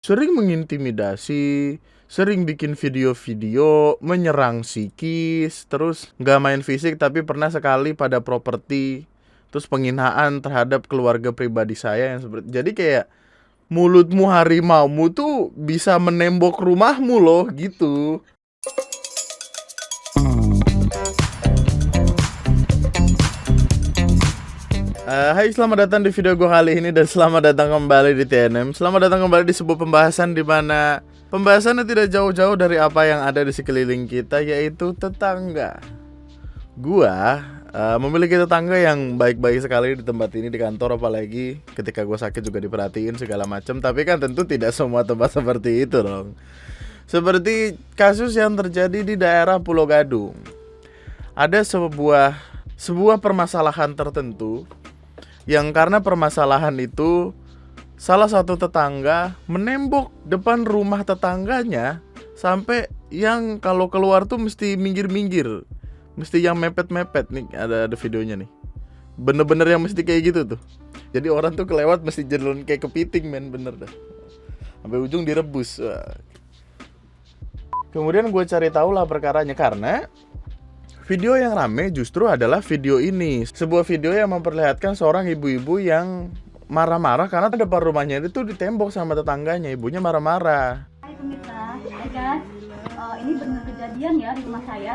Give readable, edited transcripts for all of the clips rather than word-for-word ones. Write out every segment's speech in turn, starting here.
sering mengintimidasi, sering bikin video-video, menyerang psikis, terus nggak main fisik tapi pernah sekali pada properti, terus penghinaan terhadap keluarga pribadi saya yang seperti jadi kayak mulutmu harimaumu tuh bisa menembok rumahmu loh gitu. Hai, selamat datang di video gue kali ini dan selamat datang kembali di TNM. Selamat datang kembali di sebuah pembahasan di mana pembahasannya tidak jauh-jauh dari apa yang ada di sekeliling kita, yaitu tetangga. Gua memiliki tetangga yang baik-baik sekali di tempat ini, di kantor, apalagi ketika gue sakit juga diperhatiin segala macam. Tapi kan tentu tidak semua tempat seperti itu dong. Seperti kasus yang terjadi di daerah Pulau Gadung. Ada sebuah permasalahan tertentu yang karena permasalahan itu salah satu tetangga menembok depan rumah tetangganya sampai yang kalau keluar tuh mesti minggir-minggir, mesti yang mepet-mepet nih, ada videonya nih, bener-bener yang mesti kayak gitu tuh. Jadi orang tuh kelewat mesti jalan kayak kepiting, men, bener dah, sampai ujung direbus. Wah. Kemudian gue cari tahu lah perkaranya, karena video yang rame justru adalah video ini. Sebuah video yang memperlihatkan seorang ibu-ibu yang marah-marah karena depan rumahnya itu ditembok sama tetangganya. Ibunya marah-marah. Hai pemirsa, hai guys, ini benar kejadian ya di rumah saya.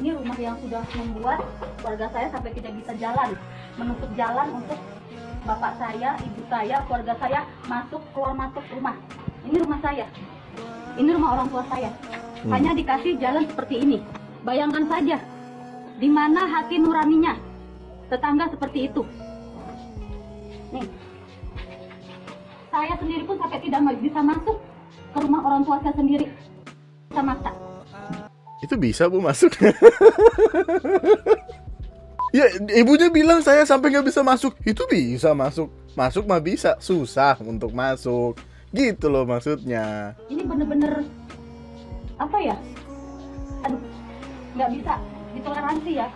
Ini rumah yang sudah membuat keluarga saya sampai tidak bisa jalan, menutup jalan untuk bapak saya, ibu saya, keluarga saya keluar masuk rumah. Ini rumah saya, ini rumah orang tua saya. Hanya dikasih jalan seperti ini. Bayangkan saja, di mana hati nuraninya tetangga seperti itu. Nih, saya sendiri pun sampai tidak bisa masuk ke rumah orang tua saya sendiri. Bisa maksa. Itu bisa, Bu, masuk? Ya, ibunya bilang saya sampai nggak bisa masuk. Itu bisa masuk. Masuk mah bisa, susah untuk masuk. Gitu loh maksudnya. Ini bener-bener apa ya? Aduh, nggak bisa ditoleransi ya.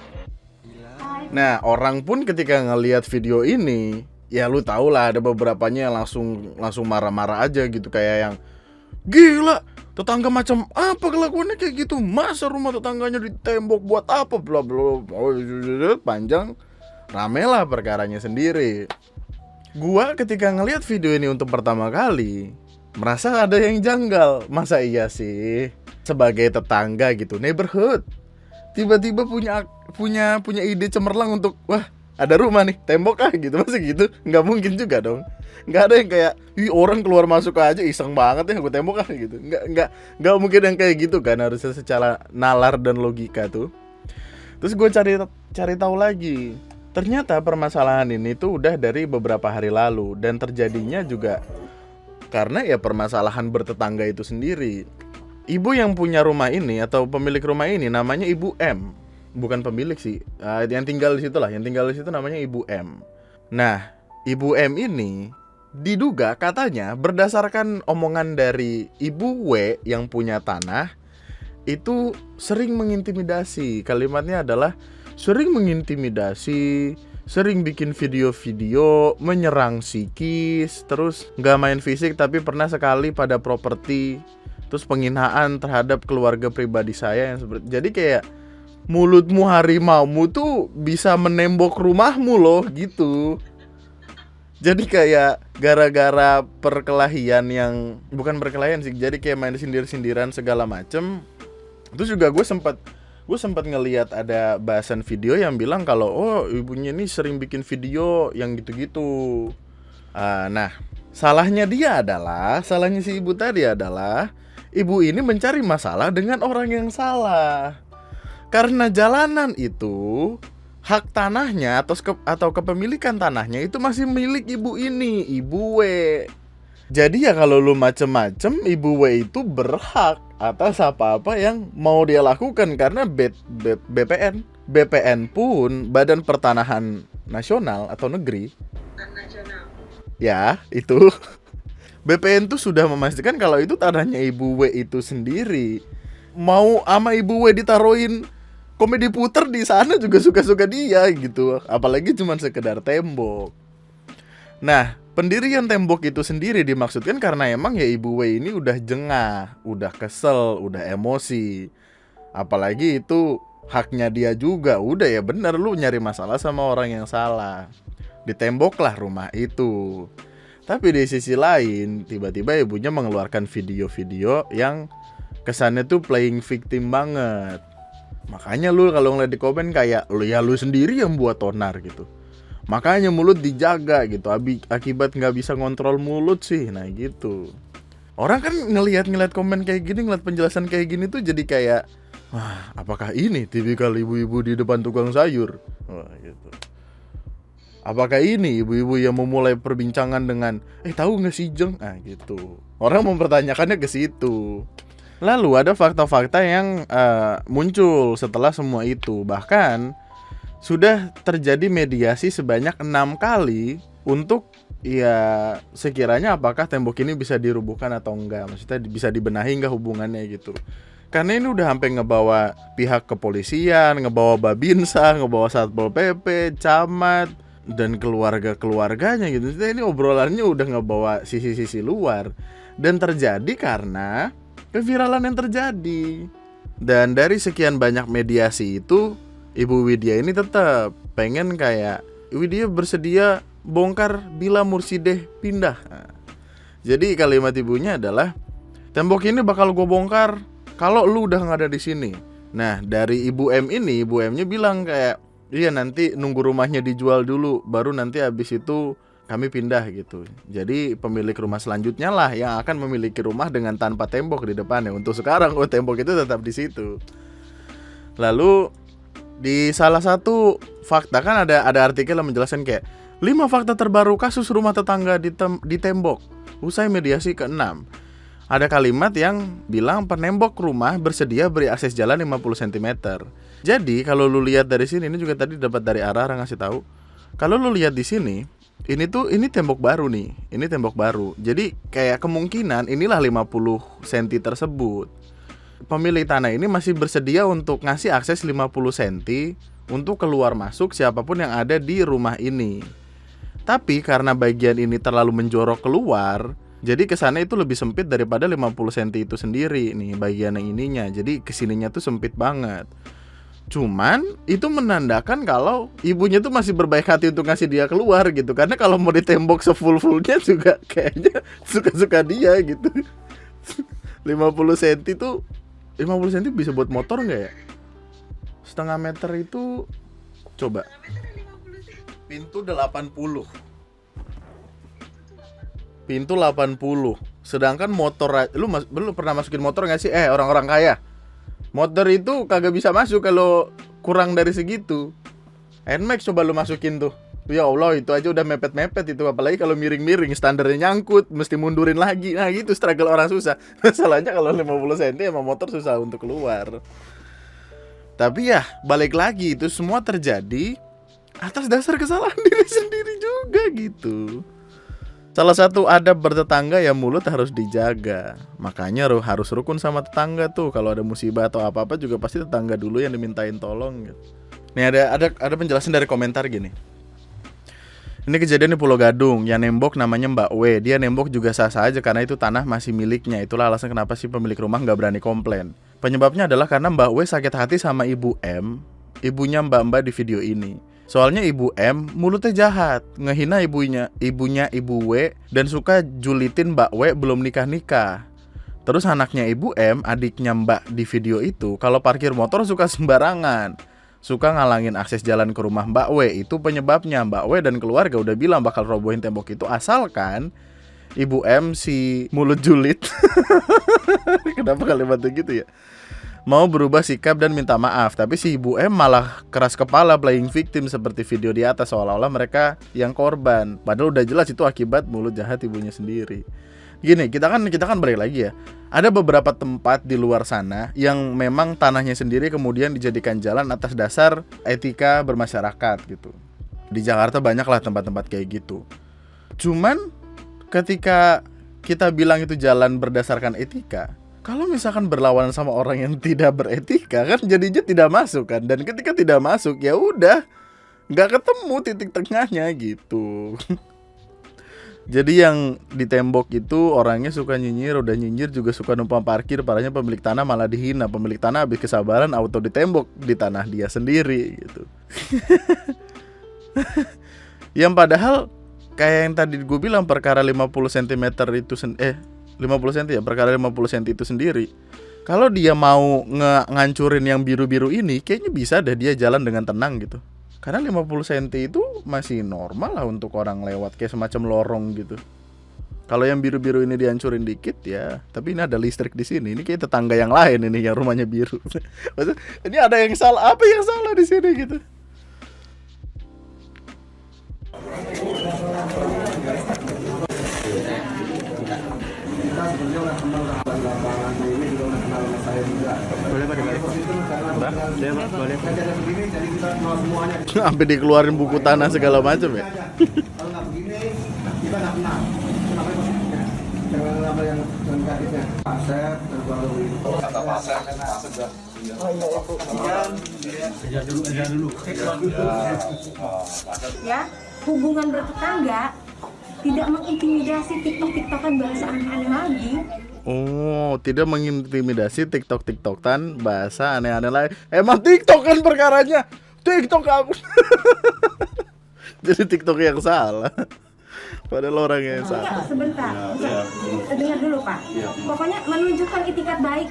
Nah, orang pun ketika ngelihat video ini, ya lu tau lah, ada beberapanya yang langsung marah-marah aja gitu, kayak yang gila, tetangga macam apa kelakuannya kayak gitu, masa rumah tetangganya ditembok buat apa, bla bla, panjang, rame lah perkaranya sendiri. Gua ketika ngelihat video ini untuk pertama kali merasa ada yang janggal. Masa iya sih sebagai tetangga gitu, neighborhood, tiba-tiba punya ide cemerlang untuk, wah, ada rumah nih, tembok gitu, masa gitu? Nggak mungkin juga dong. Nggak ada yang kayak, ih, orang keluar masuk aja iseng banget ya, gue tembok gitu. Nggak mungkin yang kayak gitu kan, harusnya secara nalar dan logika tuh. Terus gue cari tahu lagi, ternyata permasalahan ini tuh udah dari beberapa hari lalu, dan terjadinya juga karena ya permasalahan bertetangga itu sendiri. Ibu yang punya rumah ini atau pemilik rumah ini namanya Ibu M. Bukan pemilik sih, yang tinggal di situ lah. Yang tinggal di situ namanya Ibu M. Nah, Ibu M ini diduga katanya berdasarkan omongan dari Ibu W yang punya tanah, itu sering mengintimidasi. Kalimatnya adalah sering mengintimidasi, sering bikin video-video, menyerang psikis, terus nggak main fisik tapi pernah sekali pada properti, terus penghinaan terhadap keluarga pribadi saya yang seperti. Jadi kayak mulutmu harimaumu tuh bisa menembok rumahmu loh gitu. Jadi kayak gara-gara perkelahian yang bukan perkelahian sih, jadi kayak main sindir-sindiran segala macem. Terus juga gue sempat ngelihat ada bahasan video yang bilang kalau ibunya ini sering bikin video yang gitu-gitu. Nah, salahnya si ibu tadi adalah ibu ini mencari masalah dengan orang yang salah. Karena jalanan itu, hak tanahnya atau kepemilikan tanahnya itu masih milik ibu ini, Ibu W. Jadi ya kalau lu macem-macem, Ibu W itu berhak atas apa-apa yang mau dia lakukan. Karena BPN pun, Badan Pertanahan Nasional atau Negeri, ya itu BPN tuh sudah memastikan kalau itu tanahnya Ibu W itu sendiri. Mau ama Ibu W ditaruhin komedi puter di sana juga suka-suka dia gitu, apalagi cuma sekedar tembok. Nah, Pendirian tembok itu sendiri dimaksudkan karena emang ya Ibu W ini udah jengah, udah kesel, udah emosi. Apalagi itu haknya dia juga. Udah ya bener, lu nyari masalah sama orang yang salah. Ditemboklah rumah itu. Tapi di sisi lain, tiba-tiba ibunya mengeluarkan video-video yang kesannya tuh playing victim banget. Makanya lu kalau ngeliat di komen kayak lu sendiri yang buat onar gitu. Makanya mulut dijaga gitu, akibat nggak bisa ngontrol mulut sih, nah gitu. Orang kan ngelihat komen kayak gini, ngeliat penjelasan kayak gini tuh jadi kayak, wah, apakah ini tipikal ibu-ibu di depan tukang sayur? Wah, gitu. Apakah ini ibu-ibu yang memulai perbincangan dengan, tahu nggak sih Jeng? Ah gitu. Orang mempertanyakannya ke situ. Lalu ada fakta-fakta yang muncul setelah semua itu. Bahkan sudah terjadi mediasi sebanyak 6 kali untuk ya sekiranya apakah tembok ini bisa dirubuhkan atau enggak. Maksudnya bisa dibenahi enggak hubungannya gitu. Karena ini udah sampai ngebawa pihak kepolisian, ngebawa Babinsa, ngebawa Satpol PP, camat, dan keluarga-keluarganya gitu. Maksudnya ini obrolannya udah ngebawa sisi-sisi luar. Dan terjadi karena keviralan yang terjadi. Dan dari sekian banyak mediasi itu, Ibu Widya ini tetap pengen kayak Widya bersedia bongkar bila Mursideh pindah. Nah, jadi kalimat ibunya adalah tembok ini bakal gue bongkar kalau lu udah nggak ada di sini. Nah dari Ibu M ini, Ibu M-nya bilang kayak iya nanti nunggu rumahnya dijual dulu, baru nanti habis itu kami pindah gitu. Jadi pemilik rumah selanjutnya lah yang akan memiliki rumah dengan tanpa tembok di depannya. Untuk sekarang tembok itu tetap di situ. Lalu di salah satu fakta kan ada artikel yang menjelaskan kayak 5 fakta terbaru kasus rumah tetangga di tembok usai mediasi ke-6. Ada kalimat yang bilang penembok rumah bersedia beri akses jalan 50 cm. Jadi kalau lu lihat dari sini, ini juga tadi dapat dari Ara ngasih tahu. Kalau lu lihat di sini, ini tembok baru nih. Ini tembok baru. Jadi kayak kemungkinan inilah 50 cm tersebut. Pemilik tanah ini masih bersedia untuk ngasih akses 50 cm untuk keluar masuk siapapun yang ada di rumah ini. Tapi karena bagian ini terlalu menjorok keluar, jadi kesannya itu lebih sempit daripada 50 cm itu sendiri nih bagian yang ininya. Jadi kesininya tuh sempit banget. Cuman itu menandakan kalau ibunya tuh masih berbaik hati untuk ngasih dia keluar gitu. Karena kalau mau ditembok sefull-fullnya juga kayaknya suka-suka dia gitu. 50 cm tuh 50 cm bisa buat motor nggak ya? Setengah meter itu coba. Pintu 80. Pintu 80. Sedangkan motor, lu pernah masukin motor nggak sih? Orang-orang kaya. Motor itu kagak bisa masuk kalau kurang dari segitu. Nmax coba lu masukin tuh. Ya Allah, itu aja udah mepet-mepet itu. Apalagi kalau miring-miring, standarnya nyangkut, mesti mundurin lagi. Nah gitu struggle orang susah. Masalahnya kalau 50 cm emang motor susah untuk keluar. Tapi ya balik lagi, itu semua terjadi atas dasar kesalahan diri sendiri juga gitu. Salah satu adab bertetangga ya mulut harus dijaga. Makanya harus rukun sama tetangga tuh. Kalau ada musibah atau apa-apa juga pasti tetangga dulu yang dimintain tolong gitu. Nih ada penjelasan dari komentar gini. Ini kejadian di Pulau Gadung. Yang nembok namanya Mbak W. Dia nembok juga sah-sah aja karena itu tanah masih miliknya. Itulah alasan kenapa sih pemilik rumah nggak berani komplain. Penyebabnya adalah karena Mbak W sakit hati sama Ibu M, ibunya Mbak-mbak di video ini. Soalnya Ibu M mulutnya jahat, ngehina ibunya Ibu W, dan suka julitin Mbak W belum nikah-nikah. Terus anaknya Ibu M, adiknya Mbak di video itu, kalau parkir motor suka sembarangan, suka ngalangin akses jalan ke rumah Mbak W. Itu penyebabnya. Mbak W dan keluarga udah bilang bakal robohin tembok itu asalkan Ibu M si mulut julid kenapa kalimatnya gitu ya, mau berubah sikap dan minta maaf. Tapi si Ibu M malah keras kepala playing victim seperti video di atas, seolah-olah mereka yang korban. Padahal udah jelas itu akibat mulut jahat ibunya sendiri. Gini, kita kan balik lagi ya. Ada beberapa tempat di luar sana yang memang tanahnya sendiri kemudian dijadikan jalan atas dasar etika bermasyarakat gitu. Di Jakarta banyak lah tempat-tempat kayak gitu. Cuman ketika kita bilang itu jalan berdasarkan etika, kalau misalkan berlawanan sama orang yang tidak beretika kan jadinya tidak masuk kan. Dan ketika tidak masuk ya udah nggak ketemu titik tengahnya gitu. Jadi yang di tembok itu orangnya suka nyinyir, udah nyinyir juga suka numpang parkir, parahnya pemilik tanah malah dihina. Pemilik tanah habis kesabaran auto ditembok di tanah dia sendiri gitu. Yang padahal kayak yang tadi gue bilang perkara 50 cm itu 50 cm ya, perkara 50 cm itu sendiri. Kalau dia mau ngancurin yang biru-biru ini, kayaknya bisa deh dia jalan dengan tenang gitu. Karena 50 cm itu masih normal lah untuk orang lewat, kayak semacam lorong gitu. Kalau yang biru-biru ini dihancurin dikit ya, tapi ini ada listrik di sini. Ini kayak tetangga yang lain ini yang rumahnya biru. Maksudnya, ini ada yang salah, apa yang salah di sini gitu. Sampai dikeluarin buku tanah segala macam ya. Ya, hubungan bertetangga tidak mengintimidasi tiktokan bahasa aneh-aneh lagi. Oh, tidak mengintimidasi tiktokan bahasa aneh-aneh lain. Emang tiktok kan perkaranya. TikTok aku. Jadi TikTok yang salah. Padahal orangnya yang salah. Enggak, sebentar. Dengar dulu, Pak. Pokoknya menunjukkan itikat baik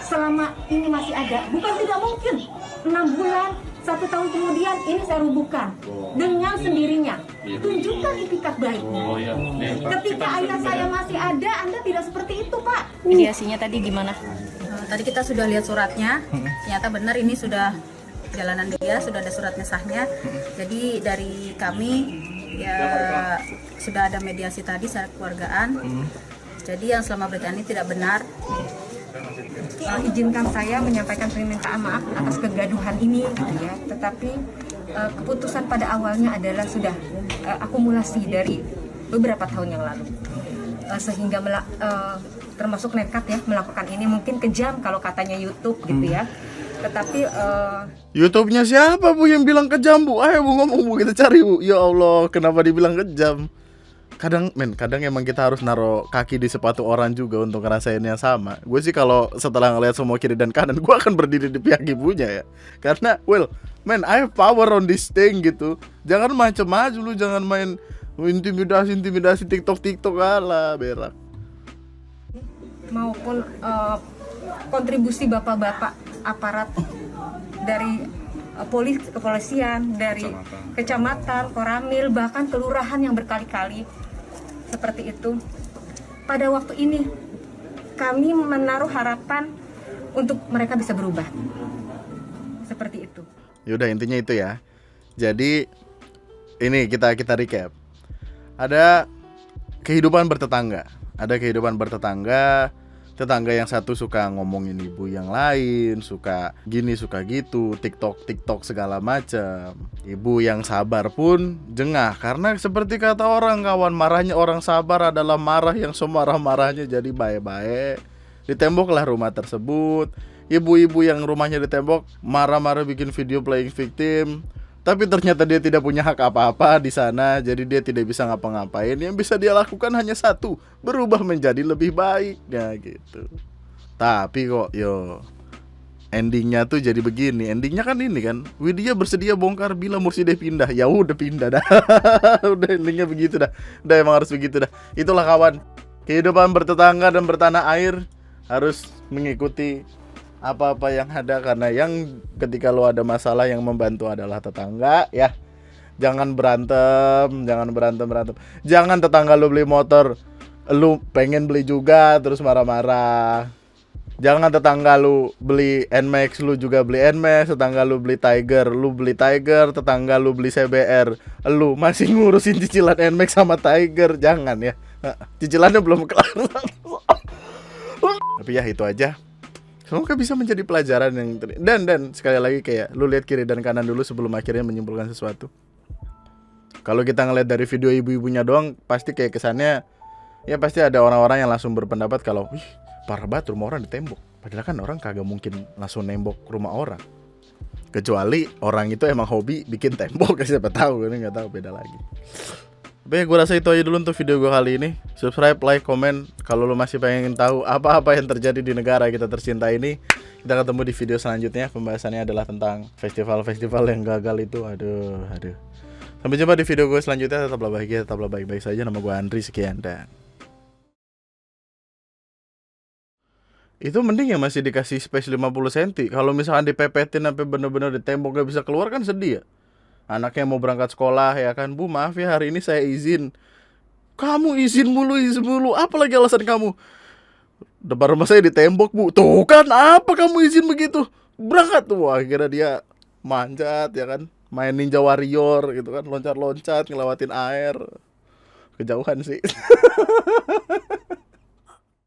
selama ini masih ada. Bukan tidak mungkin 6 bulan, 1 tahun kemudian ini saya rubuhkan dengan sendirinya. Tunjukkan itikat baik. Ketika ayah saya masih ada, Anda tidak seperti itu, Pak. Mediasinya tadi gimana? Tadi kita sudah lihat suratnya, ternyata benar ini sudah jalanan dia, sudah ada suratnya sahnya. Jadi dari kami ya sudah ada mediasi tadi secara keluargaan. Jadi yang selama berjalan ini tidak benar. Izinkan saya menyampaikan permintaan maaf atas kegaduhan ini, gitu ya. Tetapi keputusan pada awalnya adalah sudah akumulasi dari beberapa tahun yang lalu, sehingga termasuk nekat ya melakukan ini. Mungkin kejam kalau katanya YouTube gitu ya. Tetapi YouTube-nya siapa Bu yang bilang kejam Bu? Ayo Bu ngomong Bu, kita cari Bu. Ya Allah, kenapa dibilang kejam? Kadang emang kita harus naruh kaki di sepatu orang juga untuk ngerasain yang sama. Gue sih kalau setelah ngeliat semua kiri dan kanan, gue akan berdiri di pihak ibunya ya. Karena I have power on this thing gitu. Jangan macem-macem lu, jangan main intimidasi TikTok ala berak. maupun kontribusi bapak-bapak aparat dari kepolisian, dari kecamatan, koramil, bahkan kelurahan yang berkali-kali seperti itu. Pada waktu ini kami menaruh harapan untuk mereka bisa berubah. Seperti itu. Yaudah, intinya itu ya. Jadi ini kita recap. Ada kehidupan bertetangga. Tetangga yang satu suka ngomongin ibu yang lain, suka gini, suka gitu, TikTok segala macam. Ibu yang sabar pun jengah karena seperti kata orang, kawan, marahnya orang sabar adalah marah yang semarah-marahnya jadi baik-baik. Ditemboklah rumah tersebut. Ibu-ibu yang rumahnya ditembok marah-marah bikin video playing victim. Tapi ternyata dia tidak punya hak apa-apa di sana, jadi dia tidak bisa ngapa-ngapain. Yang bisa dia lakukan hanya satu, berubah menjadi lebih baik, ya gitu. Tapi kok endingnya tuh jadi begini. Endingnya kan ini kan, Widya bersedia bongkar bila Mursideh pindah. Ya udah pindah dah. Udah endingnya begitu dah. Udah emang harus begitu dah. Itulah kawan, kehidupan bertetangga dan bertanah air harus mengikuti apa-apa yang ada, karena yang ketika lo ada masalah yang membantu adalah tetangga ya. Jangan berantem. Jangan tetangga lo beli motor, lo pengen beli juga terus marah-marah. Jangan tetangga lu beli Nmax, lu juga beli Nmax. Tetangga lu beli Tiger, lu beli Tiger. Tetangga lu beli CBR, lu masih ngurusin cicilan Nmax sama Tiger. Jangan ya, cicilannya belum kelar. Tapi ya itu aja. Semoga bisa menjadi pelajaran yang dan sekali lagi kayak lu lihat kiri dan kanan dulu sebelum akhirnya menyimpulkan sesuatu. Kalau kita ngeliat dari video ibu-ibunya doang, pasti kayak kesannya ya pasti ada orang-orang yang langsung berpendapat kalau wih, parah banget rumah orang ditembok. Padahal kan orang kagak mungkin langsung nembok rumah orang. Kecuali orang itu emang hobi bikin tembok, siapa tahu, ini nggak tahu, beda lagi. Tapi gue rasa itu aja dulu untuk video gue kali ini. Subscribe, like, komen kalau lu masih pengen tahu apa-apa yang terjadi di negara kita tercinta ini. Kita ketemu di video selanjutnya. Pembahasannya adalah tentang festival-festival yang gagal itu. Aduh. Sampai jumpa di video gue selanjutnya. Tetaplah bahagia, tetaplah baik-baik saja. Nama gue Andri, sekian dan itu mending ya masih dikasih space 50 cm. Kalau misalkan dipepetin sampai bener-bener di tembok gak bisa keluar kan sedih ya. Anaknya mau berangkat sekolah ya kan, Bu maaf ya hari ini saya izin. Kamu izin mulu, apalagi alasan kamu? Depan rumah saya ditembok, Bu. Tuh kan, apa kamu izin begitu? Berangkat tuh. Wah, akhirnya dia manjat ya kan, main Ninja Warrior gitu kan, loncat-loncat ngelewatin air. Kejauhan sih.